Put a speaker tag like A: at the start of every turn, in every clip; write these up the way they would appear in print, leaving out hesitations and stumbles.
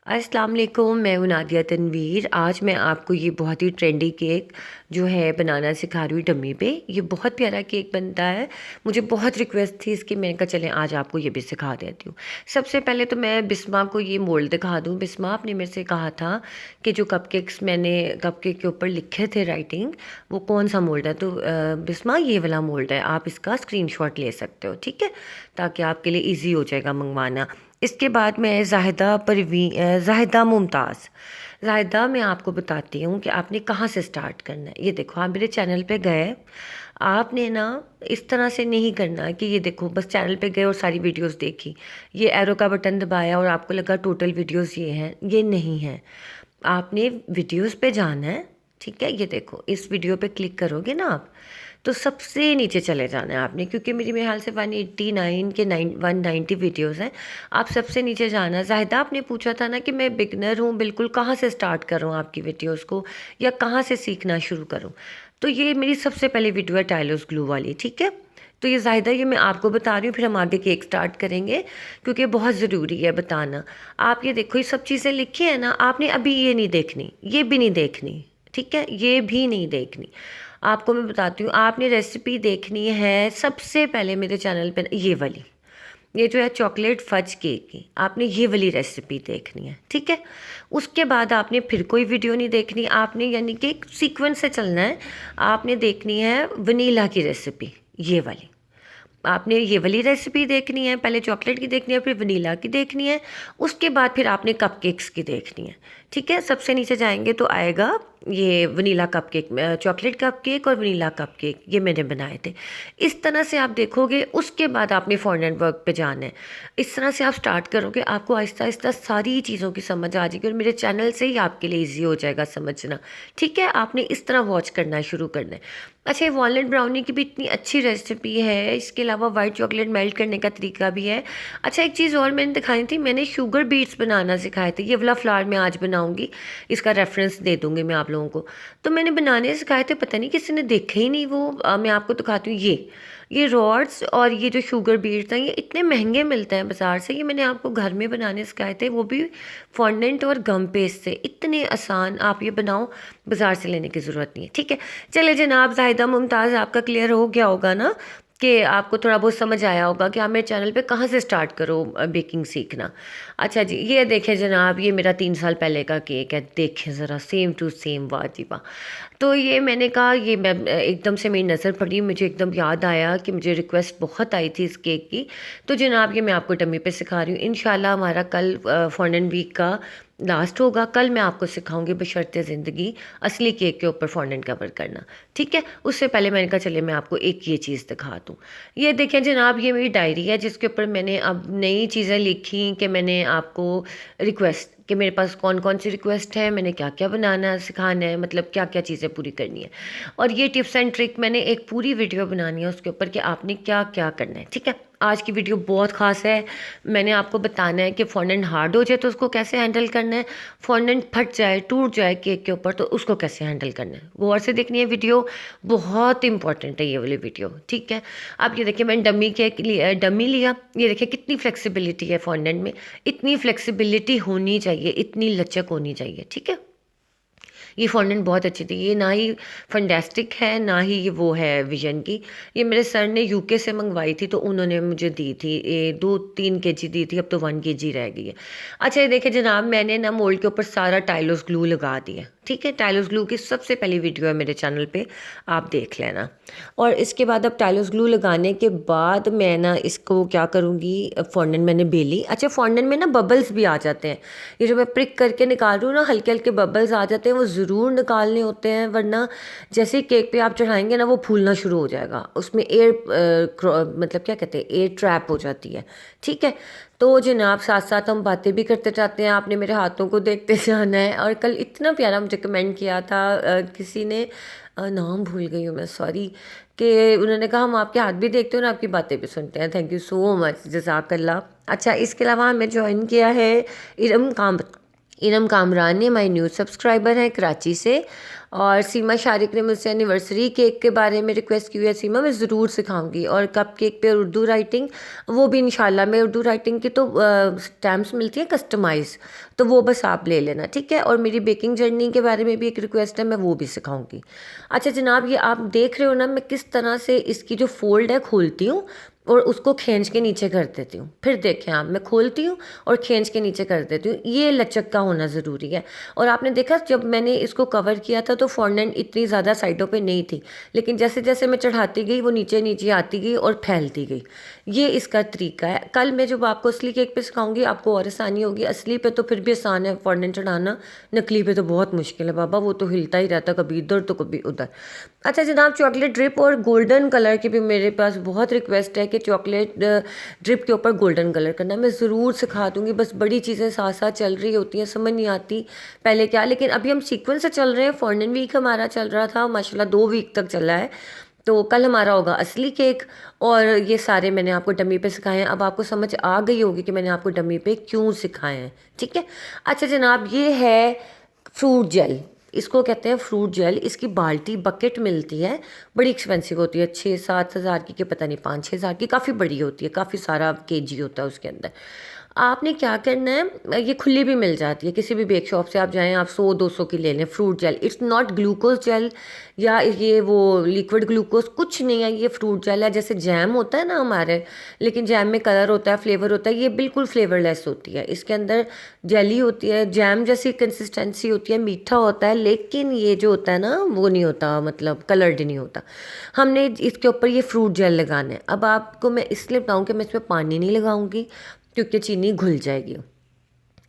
A: अस्सलाम वालेकुम, मैं हूँ नादिया तनवीर। आज मैं आपको ये बहुत ही ट्रेंडी केक जो है बनाना सिखा रही हूँ डमी पे। ये बहुत प्यारा केक बनता है। मुझे बहुत रिक्वेस्ट थी इसकी, मैंने कहा चलें आज आपको ये भी सिखा देती हूँ। सबसे पहले तो मैं बिस्मा को ये मोल्ड दिखा दूँ। बिस्मा, आपने मेरे से कहा था कि जो कपकेक्स मैंने कपकेक के ऊपर लिखे थे राइटिंग, वो कौन सा मोल्ड है। तो बिस्मा, ये वाला मोल्ड है, आप इसका स्क्रीनशॉट ले सकते हो, ठीक है, ताकि आपके लिए ईजी हो जाएगा मंगवाना। इसके बाद मैं जाहिदा मुमताज़, जाहिदा, मैं आपको बताती हूँ कि आपने कहाँ से स्टार्ट करना है। ये देखो, आप मेरे चैनल पे गए, आपने ना इस तरह से नहीं करना कि ये देखो बस चैनल पे गए और सारी वीडियोस देखी, ये एरो का बटन दबाया और आपको लगा टोटल वीडियोस ये हैं। ये नहीं है, आपने वीडियोस पे जाना है, ठीक है। ये देखो, इस वीडियो पे क्लिक करोगे ना आप, तो सबसे नीचे चले जाना है आपने, क्योंकि मेरे ख्याल से 189 के 190 वीडियोस हैं। आप सबसे नीचे जाना। जाहिदा, आपने पूछा था ना कि मैं बिगनर हूँ बिल्कुल, कहाँ से स्टार्ट करूँ आपकी वीडियोस को, या कहाँ से सीखना शुरू करूँ। तो ये मेरी सबसे पहली वीडियो है टाइलोस ग्लू वाली, ठीक है। तो ये जाहिदा, ये मैं आपको बता रही हूँ, फिर हम आगे केक स्टार्ट करेंगे, क्योंकि बहुत ज़रूरी है बताना। आप ये देखो, ये सब चीज़ें लिखी है ना, आपने अभी ये नहीं देखनी, ये भी नहीं देखनी, ठीक है, ये भी नहीं देखनी। आपको मैं बताती हूँ, आपने रेसिपी देखनी है सबसे पहले मेरे चैनल पे, ये वाली, ये जो है चॉकलेट फज केक की, आपने ये वाली रेसिपी देखनी है, ठीक है। उसके बाद आपने फिर कोई वीडियो नहीं देखनी, आपने यानी कि एक सीक्वेंस से चलना है। आपने देखनी है वनीला की रेसिपी, ये वाली, आपने ये वाली रेसिपी देखनी है। पहले चॉकलेट की देखनी है, फिर वनीला की देखनी है, उसके बाद फिर आपने कपकेक्स की देखनी है, ठीक है। सबसे नीचे जाएंगे तो आएगा ये वनीला कपकेक, चॉकलेट कपकेक और वनीला कपकेक, ये मैंने बनाए थे। इस तरह से आप देखोगे, उसके बाद आपने फॉन्डेंट वर्क पे जाना है। इस तरह से आप स्टार्ट करोगे, आपको आहिस्ता आहिस्ता सारी चीज़ों की समझ आ जाएगी, और मेरे चैनल से ही आपके लिए ईजी हो जाएगा समझना, ठीक है। आपने इस तरह वॉच करना शुरू करना है। अच्छा, ये वॉलनट ब्राउनी की भी इतनी अच्छी रेसिपी है, इसके अलावा वाइट चॉकलेट मेल्ट करने का तरीका भी है। अच्छा, एक चीज़ और मैंने दिखाई थी, मैंने शुगर बीट्स बनाना सिखाए थे। ये वाला फ्लावर मैं आज बनाऊंगी, इसका रेफरेंस दे दूंगी मैं आप लोगों को। तो मैंने बनाने सिखाए थे, पता नहीं किसी ने देखा ही नहीं वो। मैं आपको दिखाती हूँ, ये रॉड्स और ये जो शुगर बीट्स हैं, ये इतने महंगे मिलते हैं बाज़ार से। ये मैंने आपको घर में बनाने सिखाए थे, वो भी फॉन्डेंट और गम पेस्ट से। इतने आसान, आप ये बनाओ, बाज़ार से लेने की ज़रूरत नहीं है, ठीक है। चले जनाब, जाहिदा मुमताज़, आपका क्लियर हो गया होगा ना, कि आपको थोड़ा बहुत समझ आया होगा कि आप मेरे चैनल पे कहाँ से स्टार्ट करो बेकिंग सीखना। अच्छा जी, ये देखें जनाब, ये मेरा 3 साल पहले का केक है, देखें ज़रा, सेम टू सेम, वाह जी वाह। तो ये मैंने कहा, ये मैं एकदम से मेरी नज़र पड़ी, मुझे एकदम याद आया कि मुझे रिक्वेस्ट बहुत आई थी इस केक की। तो जनाब, ये मैं आपको डमी पे सिखा रही हूँ। इंशाल्लाह हमारा कल फॉन्डेंट वीक का लास्ट होगा, कल मैं आपको सिखाऊंगी बशर्ते ज़िंदगी असली केक के ऊपर फॉन्डेंट कवर करना, ठीक है। उससे पहले मैंने कहा चले मैं आपको एक ये चीज़ दिखा दूँ। ये देखें जनाब, ये मेरी डायरी है, जिसके ऊपर मैंने अब नई चीज़ें लिखी कि मैंने आपको रिक्वेस्ट, कि मेरे पास कौन कौन सी रिक्वेस्ट है, मैंने क्या क्या बनाना सिखाना है, मतलब क्या क्या चीज़ें पूरी करनी है। और ये टिप्स एंड ट्रिक मैंने एक पूरी वीडियो बनानी है उसके ऊपर, कि आपने क्या क्या करना है, ठीक है। आज की वीडियो बहुत ख़ास है। मैंने आपको बताना है कि फॉन्डेंट हार्ड हो जाए तो उसको कैसे हैंडल करना है, फॉन्डेंट फट जाए, टूट जाए केक के ऊपर, तो उसको कैसे हैंडल करना है। गौर से देखनी है वीडियो, बहुत इंपॉर्टेंट है ये वाली वीडियो, ठीक है। अब ये देखिए, मैंने डमी केक लिया, डमी लिया, ये देखिए कितनी फ्लेक्सिबिलिटी है फॉन्डेंट में। इतनी फ्लेक्सिबिलिटी होनी चाहिए, इतनी लचक होनी चाहिए, ठीक है। ये फॉन्डेंट बहुत अच्छी थी, ये ना ही फंडेस्टिक है ना ही ये वो है विजन की। ये मेरे सर ने यूके से मंगवाई थी, तो उन्होंने मुझे दी थी, ये 2-3 kg दी थी, अब तो 1 kg रह गई है। अच्छा, ये देखिए जनाब, मैंने ना मोल्ड के ऊपर सारा टाइलोस ग्लू लगा दिया, ठीक है। टाइलोस ग्लू की सबसे पहली वीडियो है मेरे चैनल पे, आप देख लेना। और इसके बाद अब टाइलोस ग्लू लगाने के बाद मैं ना इसको क्या करूँगी, फॉन्डेंट मैंने बेली। अच्छा, फॉन्डेंट में ना बबल्स भी आ जाते हैं, ये जो मैं प्रिक करके निकाल रही हूँ ना, हल्के हल्के बबल्स आ जाते हैं, वो ज़रूर निकालने होते हैं, वरना जैसे ही केक पे आप चढ़ाएंगे ना, वो फूलना शुरू हो जाएगा, उसमें एयर मतलब क्या कहते हैं, एयर ट्रैप हो जाती है, ठीक है। तो जनाब, साथ साथ हम बातें भी करते जाते हैं, आपने मेरे हाथों को देखते जाना है। और कल इतना प्यारा मुझे कमेंट किया था किसी ने, नाम भूल गई हूँ मैं, सॉरी, कि उन्होंने कहा हम आपके हाथ भी देखते हो ना, आपकी बातें भी सुनते हैं। थैंक यू सो मच, जज़ाकल्लाह। अच्छा, इसके अलावा हमें ज्वाइन किया है इरम इनम कामरान ने हमारी न्यू सब्सक्राइबर हैं कराची से। और सीमा शारिक ने मुझसे एनिवर्सरी केक के बारे में रिक्वेस्ट की हुई है। सीमा मैं ज़रूर सिखाऊंगी। और कप केक पे उर्दू राइटिंग, वो भी इंशाल्लाह। मैं उर्दू राइटिंग की तो स्टैम्प्स मिलती है कस्टमाइज़, तो वो बस आप ले लेना, ठीक है। और मेरी बेकिंग जर्नी के बारे में भी एक रिक्वेस्ट है, मैं वो भी सिखाऊंगी। अच्छा जनाब, ये आप देख रहे हो ना मैं किस तरह से इसकी जो फोल्ड है खोलती हूँ और उसको खींच के नीचे कर देती हूँ। फिर देखें आप, मैं खोलती हूँ और खींच के नीचे कर देती हूँ। ये लचक का होना ज़रूरी है। और आपने देखा जब मैंने इसको कवर किया था तो फॉन्डेंट इतनी ज़्यादा साइडों पे नहीं थी, लेकिन जैसे जैसे मैं चढ़ाती गई वो नीचे नीचे आती गई और फैलती गई। ये इसका तरीका है। कल मैं जब आपको असली केक पे सिखाऊंगी आपको और आसानी होगी। असली पे तो फिर भी आसान है फॉन्डेंट चढ़ाना, नकली पे तो बहुत मुश्किल है बाबा, वो तो हिलता ही रहता, कभी इधर तो कभी उधर। अच्छा जनाब, चॉकलेट ड्रिप और गोल्डन कलर की भी मेरे पास बहुत रिक्वेस्ट है कि चॉकलेट ड्रिप के ऊपर गोल्डन कलर करना। मैं ज़रूर सिखा दूंगी, बस बड़ी चीज़ें साथ साथ चल रही होती हैं, समझ नहीं आती पहले क्या। लेकिन अभी हम सीक्वेंस से चल रहे हैं। फॉन्डेंट वीक हमारा चल रहा था माशाल्लाह, 2 वीक तक चला है। तो कल हमारा होगा असली केक। और ये सारे मैंने आपको डमी पे सिखाए हैं। अब आपको समझ आ गई होगी कि मैंने आपको डमी पे क्यों सिखाए हैं, ठीक है। अच्छा जनाब, ये है फ्रूट जेल। इसको कहते हैं फ्रूट जेल। इसकी बाल्टी बकेट मिलती है, बड़ी एक्सपेंसिव होती है, 6-7 हज़ार की, पता नहीं 5-6 हज़ार की, काफ़ी बड़ी होती है, काफ़ी सारा केजी होता है उसके अंदर। आपने क्या करना है, ये खुली भी मिल जाती है किसी भी बेक शॉप से, आप जाएं आप 100-200 की ले लें fruit gel. It's not glucose gel या ये वो लिक्विड ग्लूकोज, कुछ नहीं है। ये फ्रूट जेल है। जैसे जैम होता है ना हमारे, लेकिन जैम में कलर होता है, फ्लेवर होता है, ये बिल्कुल फ्लेवरलेस होती है। इसके अंदर जेली होती है, जैम जैसी कंसिस्टेंसी होती है, मीठा होता है, लेकिन ये जो होता है ना वो नहीं होता, मतलब कलर्ड नहीं होता। हमने इसके ऊपर ये फ्रूट जेल लगाना है। अब आपको मैं इसलिए बताऊँ कि मैं इसमें पानी नहीं लगाऊंगी क्योंकि चीनी घुल जाएगी।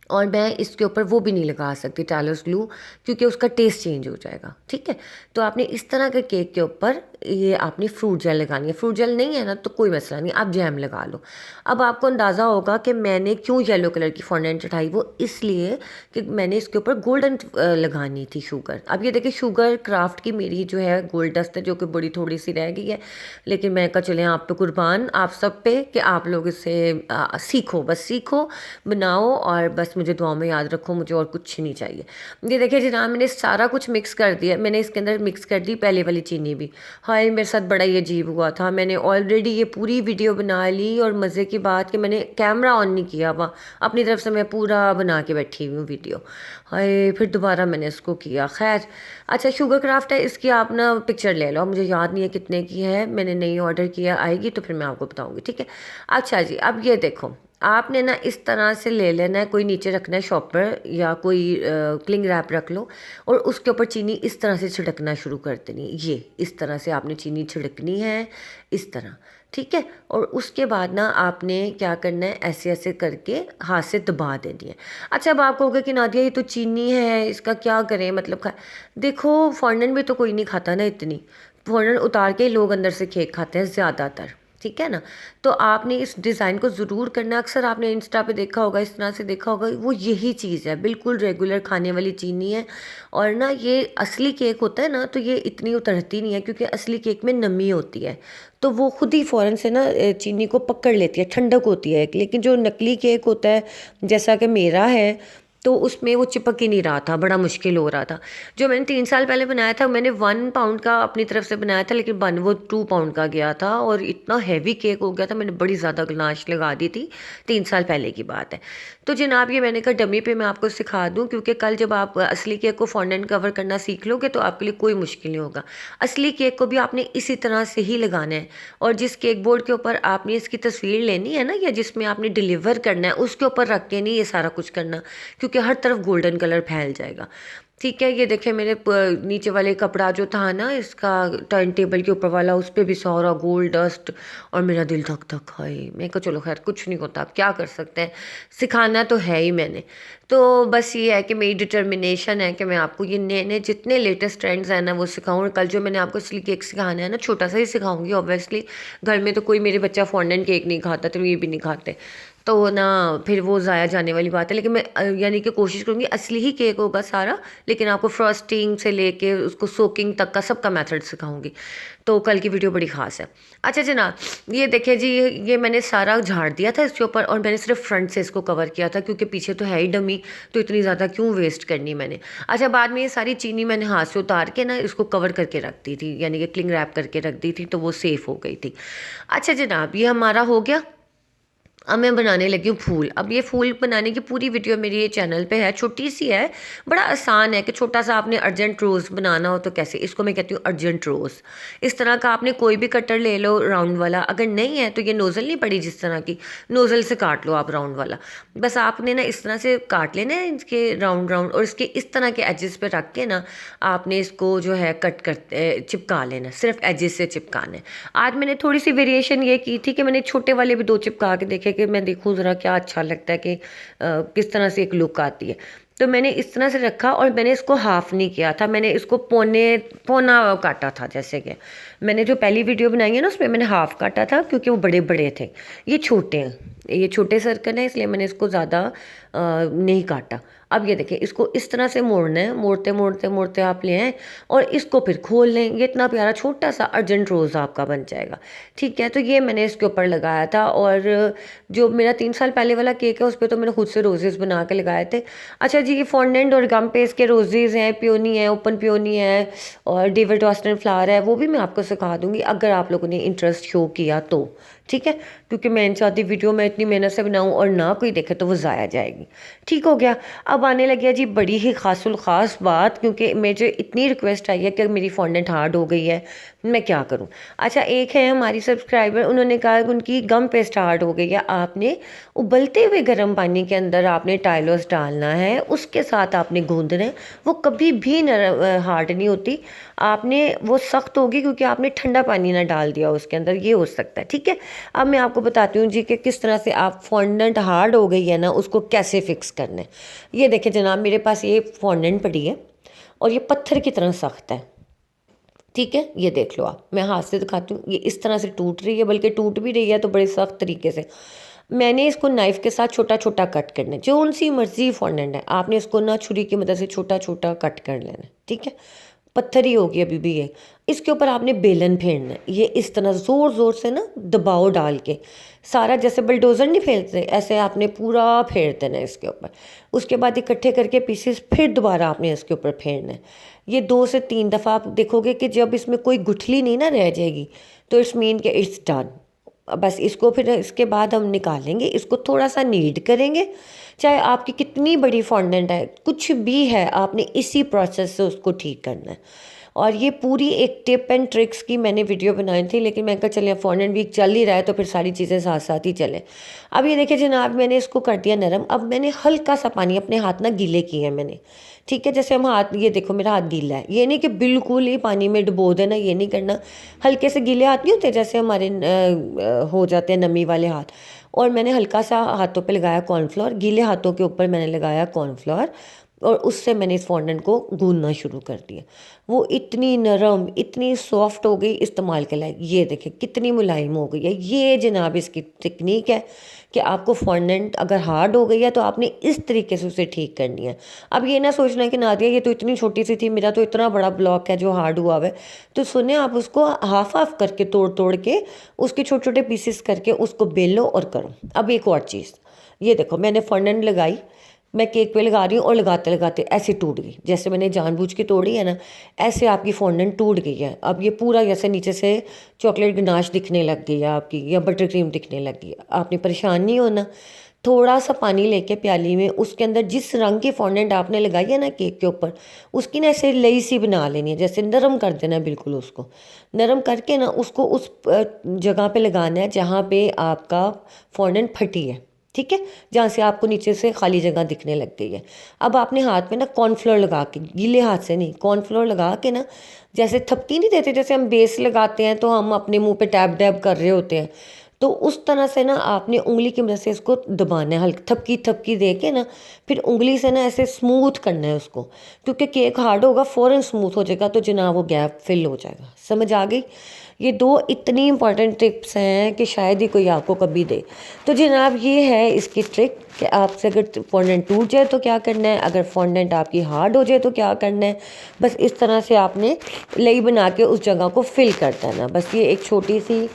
A: और मैं इसके ऊपर वो भी नहीं लगा सकती टैलोस ग्लू, क्योंकि उसका टेस्ट चेंज हो जाएगा, ठीक है। तो आपने इस तरह के केक के ऊपर ये आपने फ्रूट जेल लगानी है। फ्रूट जेल नहीं है ना तो कोई मसला नहीं, आप जैम लगा लो। अब आपको अंदाज़ा होगा कि मैंने क्यों येलो कलर की फॉन्डेंट चढ़ाई, वो इसलिए कि मैंने इसके ऊपर गोल्डन लगानी थी शुगर। अब ये देखिए शुगर क्राफ्ट की मेरी जो है गोल्ड डस्ट है, जो कि बड़ी थोड़ी सी रह गई है, लेकिन मैं कहा चलें आप पे कुर्बान, आप सब पे, कि आप लोग इससे सीखो, बस सीखो, बनाओ और बस मुझे दुआ में याद रखो, मुझे और कुछ नहीं चाहिए। ये देखिए जनाब, मैंने सारा कुछ मिक्स कर दिया। मैंने इसके अंदर मिक्स कर दी पहले वाली चीनी भी। हाय मेरे साथ बड़ा ही अजीब हुआ था। मैंने ऑलरेडी ये पूरी वीडियो बना ली और मज़े की बात कि मैंने कैमरा ऑन नहीं किया हुआ, अपनी तरफ से मैं पूरा बना के बैठी हुई हूँ वीडियो। हाय फिर दोबारा मैंने इसको किया। खैर अच्छा, शुगर क्राफ्ट है, इसकी आप ना पिक्चर ले लो। मुझे याद नहीं है कितने की है, मैंने नई ऑर्डर किया, आएगी तो फिर मैं आपको बताऊँगी, ठीक है। अच्छा जी, अब ये देखो, आपने ना इस तरह से ले लेना है, कोई नीचे रखना है शॉपर या कोई क्लिंग रैप रख लो और उसके ऊपर चीनी इस तरह से छिड़कना शुरू कर देनी है। ये इस तरह से आपने चीनी छिड़कनी है, इस तरह, ठीक है। और उसके बाद ना आपने क्या करना है, ऐसे ऐसे करके हाथ से दबा देनी है। अच्छा अब आप कहोगे कि नादिया ये तो चीनी है, इसका क्या करें, मतलब देखो फॉन्डेंट भी तो कोई नहीं खाता ना इतनी। फॉन्डेंट उतार के ही लोग अंदर से केक खाते हैं ज़्यादातर, ठीक है ना। तो आपने इस डिज़ाइन को ज़रूर करना है। अक्सर आपने इंस्टा पे देखा होगा, इस तरह से देखा होगा, वो यही चीज़ है, बिल्कुल रेगुलर खाने वाली चीनी है। और ना ये असली केक होता है ना तो ये इतनी उतरती नहीं है, क्योंकि असली केक में नमी होती है, तो वो खुद ही फ़ौरन से ना चीनी को पकड़ लेती है, ठंडक होती है। लेकिन जो नकली केक होता है जैसा कि मेरा है, तो उसमें वो चिपक ही नहीं रहा था, बड़ा मुश्किल हो रहा था। जो मैंने 3 साल पहले बनाया था, मैंने 1 पाउंड का अपनी तरफ से बनाया था, लेकिन बन वो 2 पाउंड का गया था और इतना हैवी केक हो गया था, मैंने बड़ी ज़्यादा गनाश लगा दी थी। 3 साल पहले की बात है। तो जनाब ये मैंने कहा डमी पे मैं आपको सिखा दूँ, क्योंकि कल जब आप असली केक को फॉन्डेंट कवर करना सीख लोगे तो आपके लिए कोई मुश्किल नहीं होगा। असली केक को भी आपने इसी तरह से ही लगाना है। और जिस केक बोर्ड के ऊपर आपने इसकी तस्वीर लेनी है ना, या जिसमें आपने डिलीवर करना है, उसके ऊपर रख के नहीं ये सारा कुछ करना, क्योंकि हर तरफ गोल्डन कलर फैल जाएगा, ठीक है। ये देखें मेरे नीचे वाले कपड़ा जो था ना इसका टर्न टेबल के ऊपर वाला, उस पर भी सारा गोल्ड डस्ट, और मेरा दिल धक धक है। मैं कहा चलो खैर कुछ नहीं होता, आप क्या कर सकते हैं, सिखाना तो है ही मैंने। तो बस ये है कि मेरी डिटर्मिनेशन है कि मैं आपको ये नए नए जितने लेटेस्ट ट्रेंड्स हैं ना वो सिखाऊँ। और कल जो मैंने आपको असली केक सिखाना है ना, छोटा सा ही सिखाऊंगी ऑब्वियसली। घर में तो कोई मेरे बच्चा फॉन्डेंट केक नहीं खाता, तो ये भी नहीं खाते, तो ना फिर वो ज़ाया जाने वाली बात है। लेकिन मैं यानी कि कोशिश करूँगी असली ही केक होगा सारा, लेकिन आपको फ्रॉस्टिंग से लेके उसको सोकिंग तक का सबका मेथड सिखाऊंगी। तो कल की वीडियो बड़ी ख़ास है। अच्छा जनाब, ये देखिए जी, ये मैंने सारा झाड़ दिया था इसके ऊपर, और मैंने सिर्फ फ्रंट से इसको कवर किया था क्योंकि पीछे तो है ही डमी, तो इतनी ज़्यादा क्यों वेस्ट करनी मैंने। अच्छा, बाद में ये सारी चीनी मैंने हाथ से उतार के ना इसको कवर करके रख दी थी, यानी कि क्लिंग रैप करके रख दी थी, तो वो सेफ़ हो गई थी। अच्छा जनाब, ये हमारा हो गया। अब मैं बनाने लगी हूँ फूल। अब ये फूल बनाने की पूरी वीडियो मेरी ये चैनल पे है, छोटी सी है, बड़ा आसान है कि छोटा सा आपने अर्जेंट रोज़ बनाना हो तो कैसे, इसको मैं कहती हूँ अर्जेंट रोज़। इस तरह का आपने कोई भी कटर ले लो राउंड वाला, अगर नहीं है तो ये नोज़ल नहीं पड़ी जिस तरह की, नोज़ल से काट लो आप राउंड वाला। बस आपने ना इस तरह से काट लेना है इसके राउंड राउंड, और इसके इस तरह के एजेस पे रख के ना आपने इसको जो है कट कर चिपका लेना, सिर्फ एजेस से चिपकाना है। आज मैंने थोड़ी सी वेरिएशन ये की थी कि मैंने छोटे वाले भी 2 चिपका के देखे कि मैं देखूं ज़रा क्या अच्छा लगता है कि किस तरह से एक लुक आती है। तो मैंने इस तरह से रखा, और मैंने इसको हाफ नहीं किया था, मैंने इसको पौना काटा था। जैसे कि मैंने जो पहली वीडियो बनाई है ना उसमें मैंने हाफ काटा था क्योंकि वो बड़े बड़े थे, ये छोटे हैं, ये छोटे सर्कल हैं, इसलिए मैंने इसको ज़्यादा नहीं काटा। अब ये देखिए, इसको इस तरह से मोड़ना है, मोड़ते मोड़ते मोड़ते आप ले आए और इसको फिर खोल लें। ये इतना प्यारा छोटा सा अर्जेंट रोज़ आपका बन जाएगा। ठीक है, तो ये मैंने इसके ऊपर लगाया था, और जो मेरा 3 साल पहले वाला केक है उस पर तो मैंने खुद से रोजेज़ बना के लगाए थे। अच्छा जी, ये फॉन्डेंट और गम पेस्ट के रोजेज़ हैं, पियोनी है, ओपन पियोनी है, और डेविड ऑस्टन फ्लावर है, वो भी मैं आपको सिखा दूंगी अगर आप लोगों ने इंटरेस्ट शो किया तो। ठीक है, क्योंकि मैं इन चाहती वीडियो में इतनी मेहनत से बनाऊं और ना कोई देखे तो वो ज़ाया जाएगी। ठीक हो गया। अब आने लगी जी बड़ी ही खासुल ख़ास बात, क्योंकि मुझे इतनी रिक्वेस्ट आई है कि मेरी फॉन्डेंट हार्ड हो गई है, मैं क्या करूं। अच्छा, एक है हमारी सब्सक्राइबर, उन्होंने कहा कि उनकी गम पेस्ट हार्ड हो गई है। आपने उबलते हुए गर्म पानी के अंदर आपने टाइलोस डालना है, उसके साथ आपने गूंदना है, वो कभी भी हार्ड नहीं होती। आपने वो सख्त होगी क्योंकि आपने ठंडा पानी ना डाल दिया उसके अंदर, ये हो सकता है। ठीक है, अब मैं आपको बताती हूँ जी कि किस तरह से आप फॉन्डेंट हार्ड हो गई है ना उसको कैसे फिक्स करना है। ये देखिए जनाब, मेरे पास ये फॉन्डेंट पड़ी है और ये पत्थर की तरह सख्त है। ठीक है, ये देख लो आप, मैं हाथ से दिखाती हूँ, ये इस तरह से टूट रही है, बल्कि टूट भी रही है तो बड़े सख्त तरीके से। मैंने इसको नाइफ़ के साथ छोटा छोटा कट करना है, जो उनसी मर्जी फॉन्डेंट है आपने इसको ना छुरी की मदद से छोटा छोटा कट कर लेना है। ठीक है, पत्थर ही होगी अभी भी ये। इसके ऊपर आपने बेलन फेरना है, ये इस तरह ज़ोर ज़ोर से ना दबाव डाल के सारा, जैसे बुलडोज़र नहीं फेरते ऐसे आपने पूरा फेर देना है इसके ऊपर। उसके बाद इकट्ठे करके पीसेस फिर दोबारा आपने इसके ऊपर फेरना है। ये 2 से 3 दफ़ा आप देखोगे कि जब इसमें कोई गुठली नहीं ना रह जाएगी तो इट्स मीन कि इट्स डन। बस इसको फिर इसके बाद हम निकालेंगे, इसको थोड़ा सा नीड करेंगे। चाहे आपकी कितनी बड़ी फॉन्डेंट है, कुछ भी है, आपने इसी प्रोसेस से उसको ठीक करना है। और ये पूरी एक टिप एंड ट्रिक्स की मैंने वीडियो बनाई थी, लेकिन मैं कहा चले फॉन्डेंट वीक चल ही रहा है तो फिर सारी चीज़ें साथ साथ ही चलें। अब ये देखिए जनाब, मैंने इसको कर दिया नरम। अब मैंने हल्का सा पानी, अपने हाथ ना गीले किए हैं मैंने। ठीक है, जैसे हम हाथ, ये देखो मेरा हाथ गीला है, ये नहीं कि बिल्कुल ही पानी में डुबो देना, ये नहीं करना। हल्के से गीले हाथ नहीं होते जैसे हमारे हो जाते हैं नमी वाले हाथ। और मैंने हल्का सा हाथों पे लगाया कॉर्नफ्लोर, गीले हाथों के ऊपर मैंने लगाया कॉर्नफ्लोर, और उससे मैंने इस फॉन्डेंट को गूंदना शुरू कर दिया। वो इतनी नरम, इतनी सॉफ्ट हो गई, इस्तेमाल के लायक। ये देखिए कितनी मुलायम हो गई है। ये जनाब इसकी टेक्निक है कि आपको फॉन्डेंट अगर हार्ड हो गई है तो आपने इस तरीके से उसे ठीक करनी है। अब ये ना सोचना है कि नादिया ये तो इतनी छोटी सी थी, मेरा तो इतना बड़ा ब्लॉक है जो हार्ड हुआ हुआ है। तो सुने, आप उसको हाफ हाफ करके तोड़ तोड़ के उसके छोटे छोटे पीसेस करके उसको बेलो और करो। अब एक और चीज़, ये देखो मैंने फॉन्डेंट लगाई, मैं केक पे लगा रही हूँ और लगाते लगाते ऐसे टूट गई, जैसे मैंने जानबूझ के तोड़ी है ना, ऐसे आपकी फॉन्डेंट टूट गई है। अब ये पूरा जैसे नीचे से चॉकलेट गनाश दिखने लग गई है आपकी, या बटर क्रीम दिखने लग गई है। आपने परेशान नहीं होना, थोड़ा सा पानी लेके प्याली में, उसके अंदर जिस रंग की फॉन्डेंट आपने लगाई है ना केक के ऊपर, उसकी ना ऐसे लई सी बना लेनी है, जैसे नरम कर देना है बिल्कुल। उसको नरम करके ना उसको उस जगह पे लगाना है जहाँ पे आपका फॉन्डेंट फटी है। ठीक है, जहाँ से आपको नीचे से खाली जगह दिखने लग गई है। अब आपने हाथ में ना कॉर्नफ्लोर लगा के, गीले हाथ से नहीं, कॉर्नफ्लोर लगा के ना, जैसे थपकी नहीं देते, जैसे हम बेस लगाते हैं तो हम अपने मुंह पे टैप डैप कर रहे होते हैं, तो उस तरह से ना आपने उंगली की मदद से इसको दबाना है, हल्की थपकी थपकी दे के ना, फिर उंगली से ना ऐसे स्मूथ करना है उसको, क्योंकि केक हार्ड होगा फ़ौरन स्मूथ हो जाएगा तो जनाब वो गैप फिल हो जाएगा। समझ आ गई? ये 2 इतनी इंपॉर्टेंट टिप्स हैं कि शायद ही कोई आपको कभी दे। तो जनाब ये है इसकी ट्रिक कि आपसे अगर फॉन्डेंट टूट जाए तो क्या करना है, अगर फॉन्डेंट आपकी हार्ड हो जाए तो क्या करना है। बस इस तरह से आपने लेई बना के उस जगह को फिल कर देना। बस ये एक छोटी सी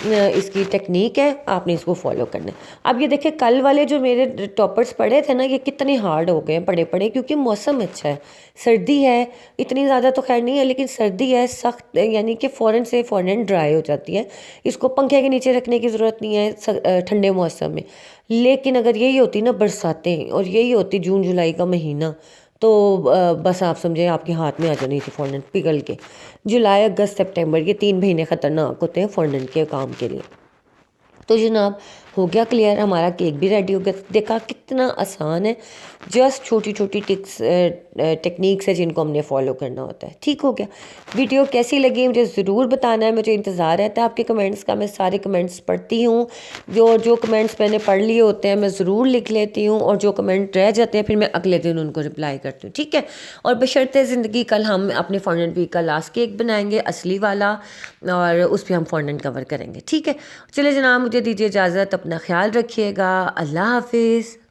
A: इसकी टेक्निक है, आपने इसको फॉलो करना है। अब ये देखिए कल वाले जो मेरे टॉपर्स पड़े थे ना, ये कितने हार्ड हो गए पड़े पड़े, क्योंकि मौसम अच्छा है, सर्दी है, इतनी ज़्यादा तो खैर नहीं है लेकिन सर्दी है सख्त, यानी कि फ़ौरन से फ़ौरन ड्राई हो जाती है। इसको पंखे के नीचे रखने की ज़रूरत नहीं है ठंडे मौसम में। लेकिन अगर यही होती ना बरसातें और यही होती जून जुलाई का महीना, तो बस आप समझें आपके हाथ में आ जानी थी फॉन्डेंट पिघल के। जुलाई अगस्त सितंबर ये 3 महीने ख़तरनाक होते हैं फॉन्डेंट के काम के लिए। तो जनाब हो गया क्लियर, हमारा केक भी रेडी हो गया। देखा कितना आसान है, जस्ट छोटी छोटी टेक्निक्स है जिनको हमने फॉलो करना होता है। ठीक हो गया। वीडियो कैसी लगी मुझे ज़रूर बताना है, मुझे इंतज़ार रहता है आपके कमेंट्स का। मैं सारे कमेंट्स पढ़ती हूँ, जो कमेंट्स मैंने पढ़ लिए होते हैं मैं ज़रूर लिख लेती हूँ, और जो कमेंट रह जाते हैं फिर मैं अगले दिन उनको रिप्लाई करती हूँ। ठीक है। और बशर्ते ज़िंदगी कल हम अपने फॉन्डेंट वीक का लास्ट केक बनाएंगे असली वाला, और उस पर हम फॉन्डेंट कवर करेंगे। ठीक है। चलिए जनाब मुझे दीजिए इजाज़त, अपना ख्याल रखिएगा। अल्लाह हाफिज़।